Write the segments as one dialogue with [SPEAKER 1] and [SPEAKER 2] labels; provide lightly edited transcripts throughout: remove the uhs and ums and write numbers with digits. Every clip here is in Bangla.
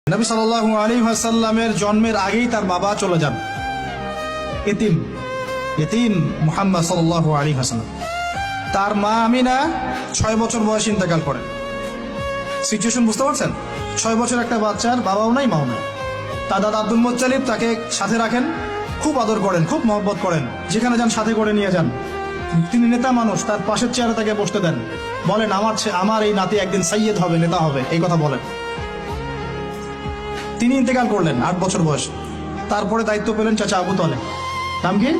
[SPEAKER 1] নবী সাল্লাল্লাহু আলাইহি ওয়াসাল্লামের জন্মের আগেই তার বাবা চলে যান, ইতিম মুহাম্মদ সাল্লাল্লাহু আলাইহি ওয়াসাল্লাম। তার মা আমিনা 6 বছর বয়সে ইন্তেকাল করেন। সিচুয়েশন বুঝতে পারছেন? 6 বছর একটা বাচ্চার বাবাও নাই মাও নাই। তার দাদা আব্দুল মুত্তালিব তাকে সাথে রাখেন, খুব আদর করেন, খুব মহব্বত করেন, যেখানে যান সাথে করে নিয়ে যান। তিনি নেতা মানুষ, তার পাশের চেয়ারে তাকে বসতে দেন, বলেন আমার এই নাতি একদিন সাইয়্যেদ হবে, নেতা হবে, এই কথা বলেন। তিনি ইন্তেকাল করলেন 8 বছর বয়স। তারপরে দায়িত্ব পেলেন চাচা আবু তালেব। নাম কি?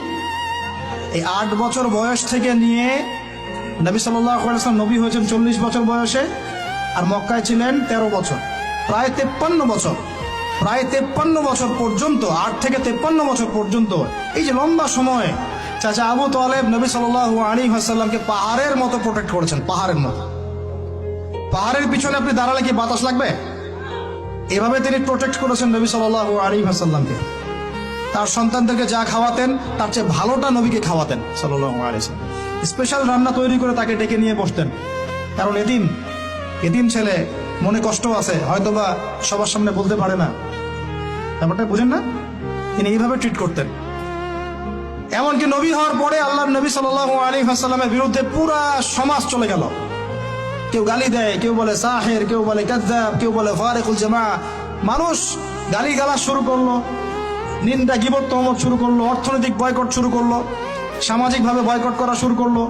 [SPEAKER 1] এই 8 বছর বয়স থেকে নিয়ে নবী সাল্লাল্লাহু আলাইহি ওয়াসাল্লাম নবী হয়েছেন 40 বছর বয়সে, আর মক্কায় ছিলেন 13 বছর, প্রায় 53 বছর। প্রায় 53 বছর পর্যন্ত, 8 থেকে 53 বছর পর্যন্ত এই যে লম্বা সময় চাচা আবু তালেব নবী সাল্লাল্লাহু আলাইহি ওয়াসাল্লামকে পাহাড়ের মতো প্রোটেক্ট করেছেন, পাহাড়ের মতো। পাহাড়ের পিছনে আপনি দাঁড়ালে কি বাতাস লাগবে? এভাবে তিনি প্রোটেক্ট করেছেন নবী সাল্লাল্লাহু আলাইহি ওয়াসাল্লামকে। তার সন্তানদেরকে যা খাওয়াতেন তার চেয়ে ভালোটা নবীকে খাওয়াতেন সাল্লাল্লাহু আলাইহি ওয়াসাল্লাম। স্পেশাল রান্না তৈরি করে তাকে ডেকে নিয়ে বসতেন, কারণ এতিম ছেলে, মনে কষ্ট আছে, হয়তোবা সবার সামনে বলতে পারে না, ব্যাপারটা বুঝেন না? তিনি এইভাবে ট্রিট করতেন। এমনকি নবী হওয়ার পরে আল্লাহর নবী সাল্লাল্লাহু আলাইহি ওয়াসাল্লামের বিরুদ্ধে পুরা সমাজ চলে গেল। কেউ গালি দেয়, কেউ বলে সাহের, কেউ বলে কাযযাব, কেউ বলে ফারিকুল জামা। মানুষ গালি গালা শুরু করলো, নিন্দা গীবত তহমত শুরু করলো, অর্থনৈতিক বয়কট শুরু করলো, সামাজিকভাবে বয়কট করা শুরু করলো।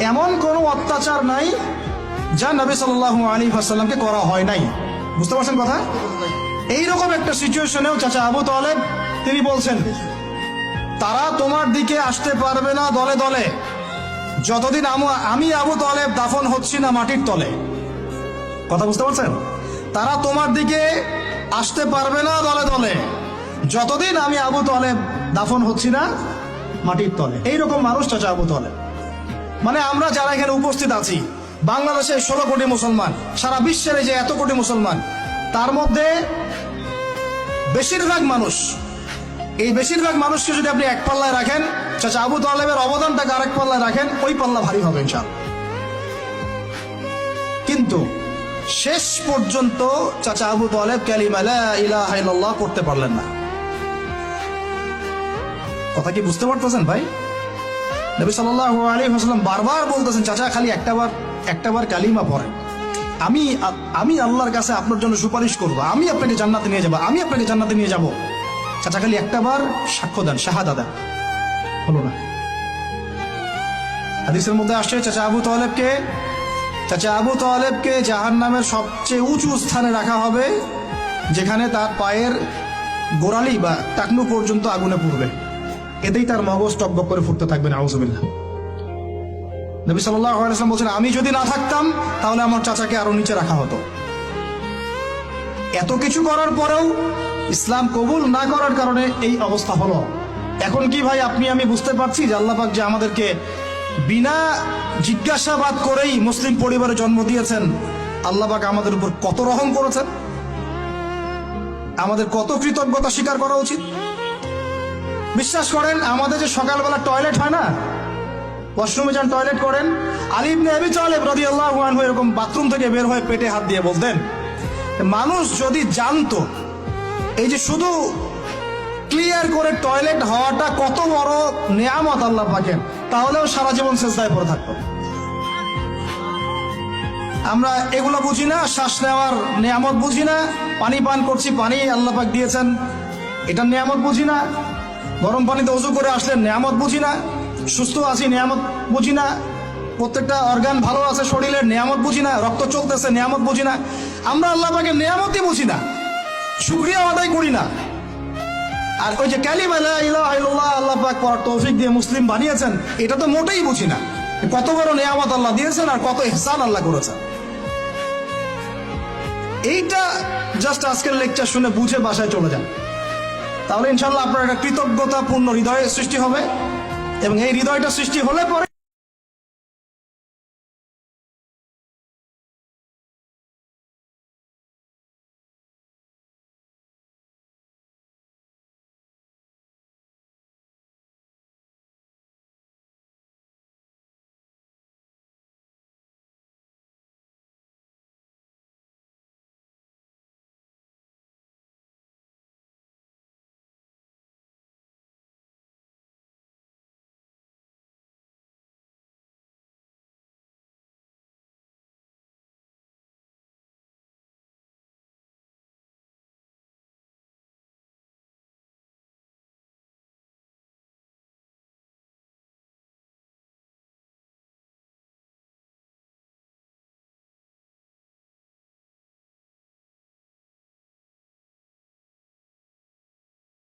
[SPEAKER 1] এমন কোনো অত্যাচার নাই যা নবী সাল্লাল্লাহু আলাইহি ওয়াসাল্লামকে করা হয় নাই। বুঝতে পারছেন কথা? এইরকম একটা সিচুয়েশনেও চাচা আবু তালেব তিনি বলছেন, তারা তোমার দিকে আসতে পারবে না দলে দলে যতদিন আমি আবু তালেব দাফন হচ্ছি না মাটির তলে। কথা বুঝতে পারছেন? তারা তোমার দিকে আসতে পারবে না দলে দলে যতদিন আমি আবু তালেব দাফন হচ্ছি না মাটির তলে। এইরকম মানুষ চাচা আবু তালেব। মানে আমরা যারা এখানে উপস্থিত আছি, বাংলাদেশে 16 কোটি মুসলমান, সারা বিশ্বের এই যে এত কোটি মুসলমান, তার মধ্যে বেশিরভাগ মানুষকে যদি আপনি এক পাল্লায় রাখেন, চাচা আবু তালেবের অবদানটাকে আরেক পাল্লায় রাখেন, ওই পাল্লা ভারী হবে ইনশাআল্লাহ। কিন্তু শেষ পর্যন্ত চাচা আবু তালেব কালিমা লা ইলাহা ইল্লাল্লাহ করতে পারলেন না। কথা কি বুঝতে পারতেছেন ভাই? নবী সাল্লাল্লাহু আলাইহি ওয়াসাল্লাম বারবার বলতেছেন, চাচা খালি একটাবার কালিমা পড়েন, আমি আল্লাহর কাছে আপনার জন্য সুপারিশ করব, আমি আপনাকে জান্নাতে নিয়ে যাব, চাচা খালি একটাবার সাক্ষ্য দেন, শাহাদা দেন। হলো না। হাদিসের মধ্যে আসছে চাচা আবু তালেবকে জাহান্নামের সবচেয়ে উঁচু স্থানে রাখা হবে, যেখানে তার পায়ের গোড়ালি বা টাকনু পর্যন্ত আগুনে পুড়বে, এতেই তার মগজ টকবক করে ফুটতে থাকবে। নাউযুবিল্লাহ। নবী সাল্লাল্লাহু আলাইহি ওয়াসাল্লাম বলেন, আমি যদি না থাকতাম তাহলে আমার চাচাকে আরো নিচে রাখা হতো। এত কিছু করার পরেও ইসলাম কবুল না করার কারণে এই অবস্থা হলো। এখন কি ভাই আমি বুঝতে পারছি যে আল্লাহ পাক যে আমাদেরকে বিনা জিজ্ঞাসাবাদ করেই মুসলিম পরিবারে জন্ম দিয়েছেন, আল্লাহ পাক আমাদের উপর কত রহম করেছেন, আমাদের কত কৃতজ্ঞতা স্বীকার করা উচিত। বিশ্বাস করেন, আমাদের যে সকালবেলা টয়লেট হয় না, ওয়াশরুমে যান টয়লেট করেন, আলী ইবনে আবি তালেব রাদিয়াল্লাহু আনহু এরকম বাথরুম থেকে বের হয়ে পেটে হাত দিয়ে বলতেন, মানুষ যদি জানতো এই যে শুধু ক্লিয়ার করে টয়লেট হওয়াটা কত বড় নেয়ামত আল্লাহ পাকের, তাহলেও সারা জীবন সেজদায় পড়ে থাকতো। আমরা এগুলো বুঝি না, শ্বাস নেওয়ার নেয়ামত বুঝি না, পানি পান করছি, পানি আল্লাহ পাক দিয়েছেন, এটা নেয়ামত বুঝি না, গরম পানিতে ওযু করে আসলে নেয়ামত বুঝি না, সুস্থ আছি নেয়ামত বুঝি না, প্রত্যেকটা অর্গান ভালো আছে শরীরের নেয়ামত বুঝি না, রক্ত চলতেছে নেয়ামত বুঝি না। আমরা আল্লাহ পাকের নেয়ামতই বুঝি না, শুকরিয়া আদায় করি না। আর ওই যে কালিমা লা ইলাহা ইল্লাল্লাহ আল্লাহ পাক পড়ার তৌফিক দিয়ে মুসলিম বানিয়েছেন, এটা তো মোটেই বুঝি না। কত বড় নেয়ামত আল্লাহ দিয়েছেন আর কত ইহসান আল্লাহ করেছেন। এইটা জাস্ট আজকের লেকচার শুনে বুঝে বাসায় চলে যান, তাহলে ইনশাআল্লাহ আপনার একটা কৃতজ্ঞতাপূর্ণ হৃদয়ের সৃষ্টি হবে, এবং এই হৃদয়টা সৃষ্টি হলে পরে